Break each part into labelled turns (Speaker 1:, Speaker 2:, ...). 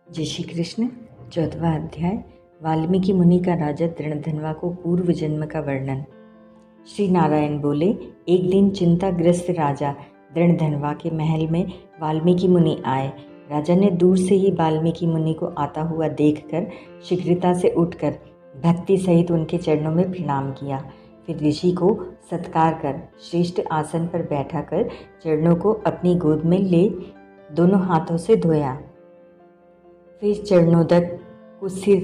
Speaker 1: जय श्री कृष्ण। 14वां अध्याय। वाल्मीकि मुनि का राजा तृणधनवा को पूर्व जन्म का वर्णन। श्री नारायण बोले, एक दिन चिंताग्रस्त राजा तृणधनवा के महल में वाल्मीकि मुनि आए। राजा ने दूर से ही वाल्मीकि मुनि को आता हुआ देखकर शीघ्रता से उठकर भक्ति सहित उनके चरणों में प्रणाम किया। फिर ऋषि को सत्कार कर श्रेष्ठ आसन पर बैठाकर चरणों को अपनी गोद में ले दोनों हाथों से धोया। फिर चरणोदक को सिर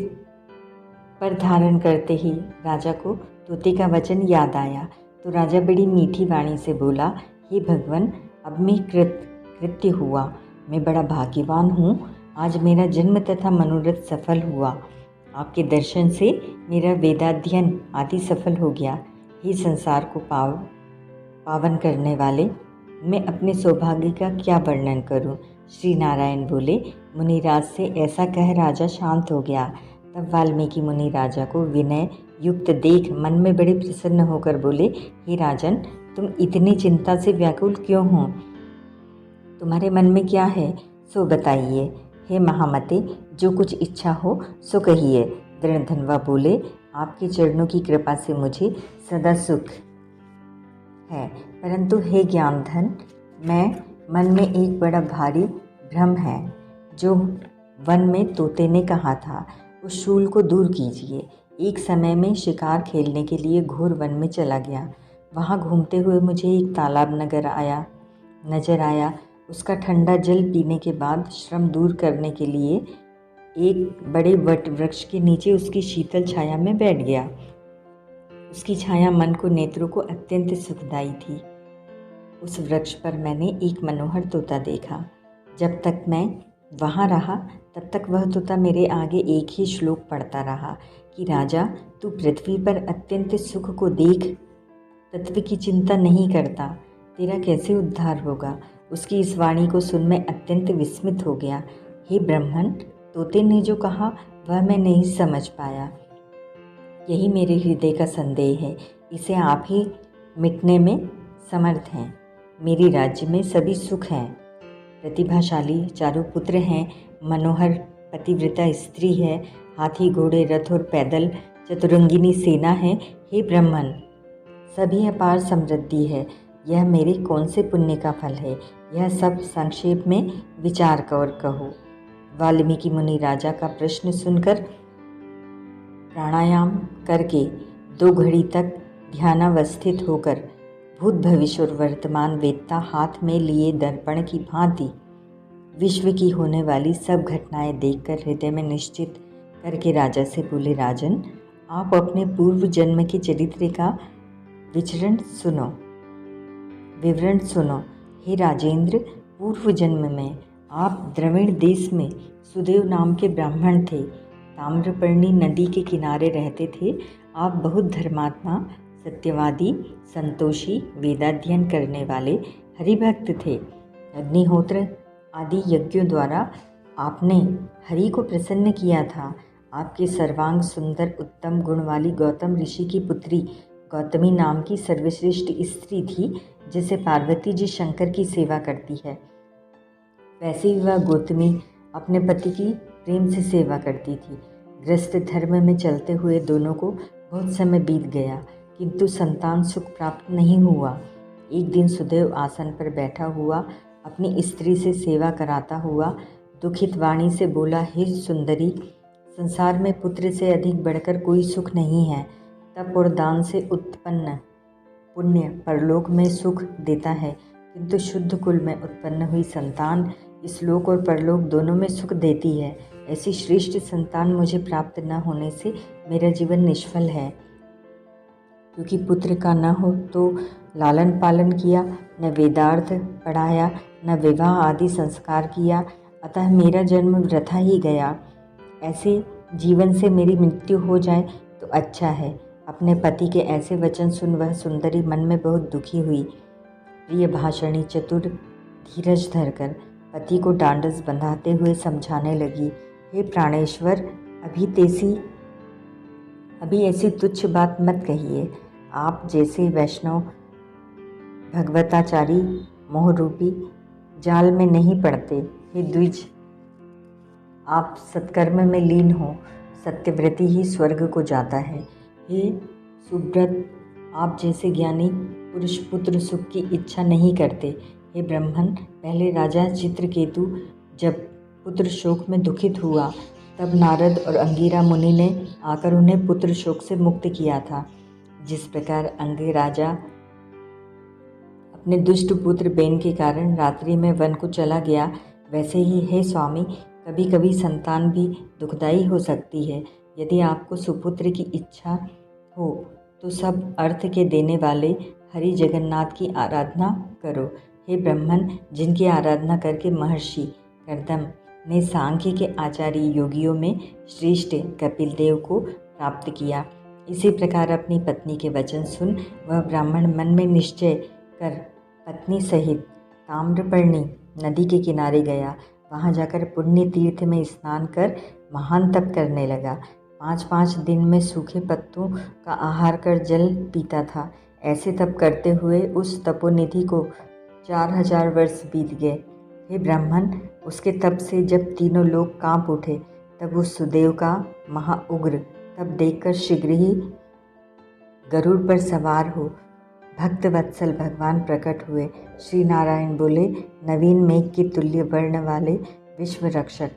Speaker 1: पर धारण करते ही राजा को तोते का वचन याद आया, तो राजा बड़ी मीठी वाणी से बोला, हे भगवान, अब मैं कृत्य हुआ। मैं बड़ा भाग्यवान हूँ। आज मेरा जन्म तथा मनोरथ सफल हुआ। आपके दर्शन से मेरा वेदाध्ययन आदि सफल हो गया। हे संसार को पावन करने वाले, मैं अपने सौभाग्य का क्या वर्णन करूं। श्री नारायण बोले, मुनिराज से ऐसा कह राजा शांत हो गया। तब वाल्मीकि मुनि राजा को विनय युक्त देख मन में बड़े प्रसन्न होकर बोले, हे राजन, तुम इतनी चिंता से व्याकुल क्यों हो? तुम्हारे मन में क्या है सो बताइए। हे महामते, जो कुछ इच्छा हो सो कहिए। तृणधनवा बोले, आपके चरणों की कृपा से मुझे सदा सुख है, परंतु हे ज्ञानधन, मैं मन में एक बड़ा भारी भ्रम है। जो वन में तोते ने कहा था, उस शूल को दूर कीजिए। एक समय में शिकार खेलने के लिए घोर वन में चला गया। वहाँ घूमते हुए मुझे एक तालाब नजर आया। उसका ठंडा जल पीने के बाद श्रम दूर करने के लिए एक बड़े वट वृक्ष के नीचे उसकी शीतल छाया में बैठ गया। उसकी छाया मन को नेत्रों को अत्यंत सुखदायी थी। उस वृक्ष पर मैंने एक मनोहर तोता देखा। जब तक मैं वहाँ रहा तब तक वह तोता मेरे आगे एक ही श्लोक पढ़ता रहा कि राजा, तू पृथ्वी पर अत्यंत सुख को देख तत्व की चिंता नहीं करता, तेरा कैसे उद्धार होगा। उसकी इस वाणी को सुन मैं अत्यंत विस्मित हो गया। हे ब्राह्मण, तोते ने जो कहा वह मैं नहीं समझ पाया। यही मेरे हृदय का संदेह है। इसे आप ही मिटने में समर्थ हैं। मेरी राज्य में सभी सुख हैं, प्रतिभाशाली चारों पुत्र हैं, मनोहर पतिव्रता स्त्री है, हाथी घोड़े रथ और पैदल चतुरंगिनी सेना है। हे ब्राह्मण, सभी अपार समृद्धि है। यह मेरे कौन से पुण्य का फल है? यह सब संक्षेप में विचार कर कहो। वाल्मीकि मुनि राजा का प्रश्न सुनकर प्राणायाम करके 2 घड़ी तक ध्यानावस्थित होकर भूत भविष्य और वर्तमान वेदता हाथ में लिए दर्पण की भांति विश्व की होने वाली सब घटनाएं देखकर हृदय में निश्चित करके राजा से बोले, राजन, आप अपने पूर्व जन्म के चरित्र का विवरण सुनो। हे राजेंद्र, पूर्व जन्म में आप द्रविड़ देश में सुदेव नाम के ब्राह्मण थे। ताम्रपर्णी नदी के किनारे रहते थे। आप बहुत धर्मात्मा, सत्यवादी, संतोषी, वेदाध्ययन करने वाले हरिभक्त थे। अग्निहोत्र आदि यज्ञों द्वारा आपने हरि को प्रसन्न किया था। आपके सर्वांग सुंदर उत्तम गुण वाली गौतम ऋषि की पुत्री गौतमी नाम की सर्वश्रेष्ठ स्त्री थी, जिसे पार्वती जी शंकर की सेवा करती है। वैसे ही वह गौतमी अपने पति की प्रेम से सेवा करती थी। गृहस्थ धर्म में चलते हुए दोनों को बहुत समय बीत गया, किंतु संतान सुख प्राप्त नहीं हुआ। एक दिन सुदेव आसन पर बैठा हुआ अपनी स्त्री से सेवा कराता हुआ दुखित वाणी से बोला, हे सुंदरी, संसार में पुत्र से अधिक बढ़कर कोई सुख नहीं है। तप और दान से उत्पन्न पुण्य परलोक में सुख देता है, किंतु शुद्ध कुल में उत्पन्न हुई संतान इस लोक और परलोक दोनों में सुख देती है। ऐसी श्रेष्ठ संतान मुझे प्राप्त न होने से मेरा जीवन निष्फल है। क्योंकि पुत्र का न हो तो लालन पालन किया, न वेदार्थ पढ़ाया, न विवाह आदि संस्कार किया, अतः मेरा जन्म वृथा ही गया। ऐसे जीवन से मेरी मृत्यु हो जाए तो अच्छा है। अपने पति के ऐसे वचन सुन वह सुंदरी मन में बहुत दुखी हुई। प्रिय भाषणी चतुर धीरज धरकर पति को डांडस बंधाते हुए समझाने लगी, हे प्राणेश्वर, अभी ऐसी तुच्छ बात मत कहिए। आप जैसे वैष्णव भगवताचारी मोहरूपी जाल में नहीं पड़ते। हे द्विज, आप सत्कर्म में लीन हो, सत्यव्रती ही स्वर्ग को जाता है। हे सुब्रत, आप जैसे ज्ञानी पुरुष पुत्र सुख की इच्छा नहीं करते। हे ब्राह्मण, पहले राजा चित्रकेतु जब पुत्र शोक में दुखित हुआ तब नारद और अंगिरा मुनि ने आकर उन्हें पुत्र शोक से मुक्त किया था। जिस प्रकार अंगे राजा अपने दुष्ट पुत्र बेन के कारण रात्रि में वन को चला गया, वैसे ही हे स्वामी, कभी कभी संतान भी दुखदायी हो सकती है। यदि आपको सुपुत्र की इच्छा हो तो सब अर्थ के देने वाले हरि जगन्नाथ की आराधना करो। हे ब्राह्मण, जिनकी आराधना करके महर्षि कर्दम ने सांख्य के आचार्य योगियों में श्रेष्ठ कपिल देव को प्राप्त किया, इसी प्रकार अपनी पत्नी के वचन सुन वह ब्राह्मण मन में निश्चय कर पत्नी सहित ताम्रपर्णी नदी के किनारे गया। वहाँ जाकर पुण्य तीर्थ में स्नान कर महान तप करने लगा। 5-5 दिन में सूखे पत्तों का आहार कर जल पीता था। ऐसे तप करते हुए उस तपोनिधि को 4000 वर्ष बीत गए। हे ब्राह्मण, उसके तप से जब तीनों लोग कांप उठे तब उस सुदेव का महाउग्र तब देखकर शीघ्र ही गरुड़ पर सवार हो भक्त वत्सल भगवान प्रकट हुए। श्री नारायण बोले, नवीन मेघ के तुल्य वर्ण वाले विश्व रक्षक,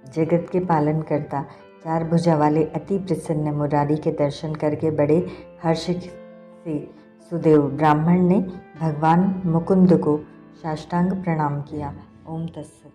Speaker 1: जगत के पालन करता, 4 भुजा वाले अति प्रसन्न मुरारी के दर्शन करके बड़े हर्ष से सुदेव ब्राह्मण ने भगवान मुकुंद को साष्टांग प्रणाम किया। ओम तत्सत।